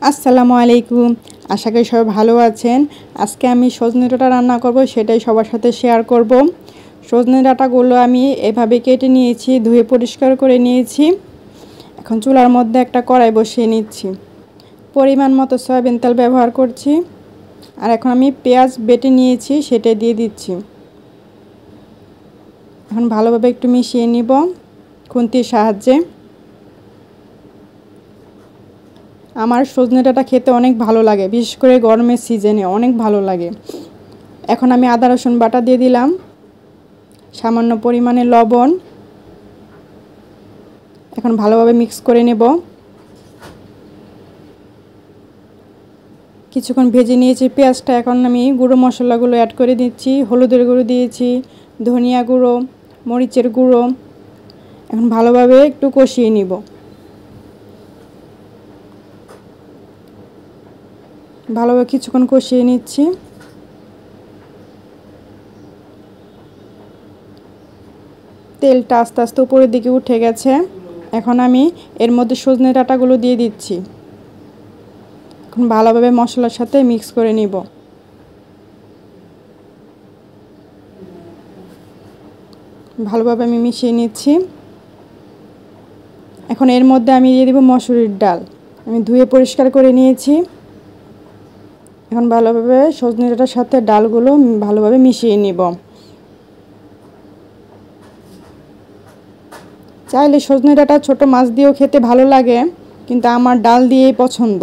আসসালামু আলাইকুম। আশা করি সবাই ভালো আছেন। আজকে আমি সজনে ডাঁটা রান্না করব, সেটাই সবার সাথে শেয়ার করব। সজনে ডাঁটাগুলো আমি এভাবে কেটে নিয়েছি, ধুয়ে পরিষ্কার করে নিয়েছি। এখন চুলার মধ্যে একটা কড়াই বসিয়ে নিচ্ছি। পরিমাণ মতো সয়াবিন তেল ব্যবহার করছি। আর এখন আমি পেঁয়াজ বেটে নিয়েছি, সেটা দিয়ে দিচ্ছি। এখন ভালোভাবে একটু মিশিয়ে নিব খুন্তির সাহায্যে। আমার সজনে ডাঁটা খেতে অনেক ভালো লাগে, বিশেষ করে গরমের সিজনে অনেক ভালো লাগে। এখন আমি আদা রসুন বাটা দিয়ে দিলাম, সামান্য পরিমাণে লবণ। এখন ভালোভাবে মিক্স করে নেব। কিছুক্ষণ ভেজে নিয়েছি পেঁয়াজটা। এখন আমি গুঁড়ো মশলাগুলো অ্যাড করে দিচ্ছি। হলুদের গুঁড়ো দিয়েছি, ধনিয়া গুঁড়ো, মরিচের গুঁড়ো। এখন ভালোভাবে একটু কষিয়ে নিব। ভালোভাবে কিছুক্ষণ কষিয়ে নিচ্ছি। তেলটা আস্তে আস্তে উপরের দিকে উঠে গেছে। এখন আমি এর মধ্যে সজনে ডাঁটাগুলো দিয়ে দিচ্ছি। এখন ভালোভাবে মশলার সাথে মিক্স করে নিব। ভালোভাবে আমি মিশিয়ে নিচ্ছি। এখন এর মধ্যে আমি দিয়ে দিব মসুরির ডাল। আমি ধুয়ে পরিষ্কার করে নিয়েছি। এখন ভালোভাবে সজনে ডাঁটার সাথে ডালগুলো ভালোভাবে মিশিয়ে নিব। চাইলে সজনে ডাঁটা ছোটো মাছ দিয়েও খেতে ভালো লাগে, কিন্তু আমার ডাল দিয়েই পছন্দ।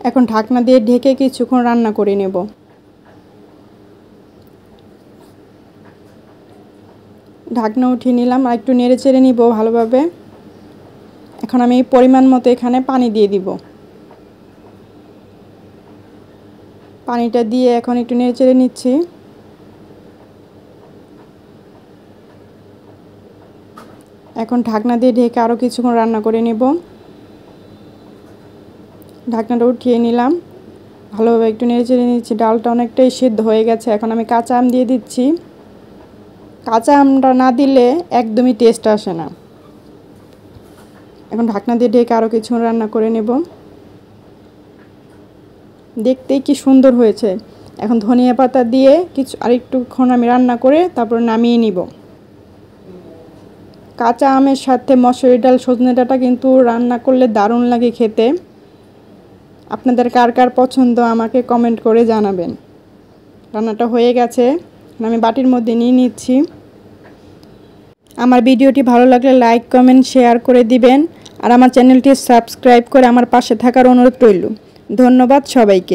এখন ঢাকনা দিয়ে ঢেকে কিছুক্ষণ রান্না করে নেব। ঢাকনা উঠিয়ে নিলাম, আর একটু নেড়ে চেড়ে নিব ভালোভাবে। এখন আমি পরিমাণ মতো এখানে পানি দিয়ে দিব। পানিটা দিয়ে এখন একটু নেড়ে চেড়ে নিচ্ছি। এখন ঢাকনা দিয়ে ঢেকে আরও কিছুক্ষণ রান্না করে নেব। ঢাকনাটা উঠিয়ে নিলাম, ভালোভাবে একটু নেড়ে চেড়ে নিচ্ছি। ডালটা অনেকটাই সিদ্ধ হয়ে গেছে। এখন আমি কাঁচা আম দিয়ে দিচ্ছি। কাঁচা আমটা না দিলে একদমই টেস্ট আসে না। এখন ঢাকনা দিয়ে ঢেকে আরও কিছুক্ষণ রান্না করে নেব। দেখতেই কি সুন্দর হয়েছে। এখন ধনিয়া পাতা দিয়ে আরেকটুক্ষণ আমি রান্না করে তারপর নামিয়ে নিব। কাঁচা আমের সাথে মসুরি ডাল সজনে ডাঁটা কিন্তু রান্না করলে দারুণ লাগে খেতে। আপনাদের কার কার পছন্দ আমাকে কমেন্ট করে জানাবেন। রান্নাটা হয়ে গেছে, আমি বাটির মধ্যে নিয়ে নিচ্ছি। আমার ভিডিওটি ভালো লাগলে লাইক, কমেন্ট, শেয়ার করে দিবেন। আর আমার চ্যানেলটি সাবস্ক্রাইব করে আমার পাশে থাকার অনুরোধ রইল। ধন্যবাদ সবাইকে।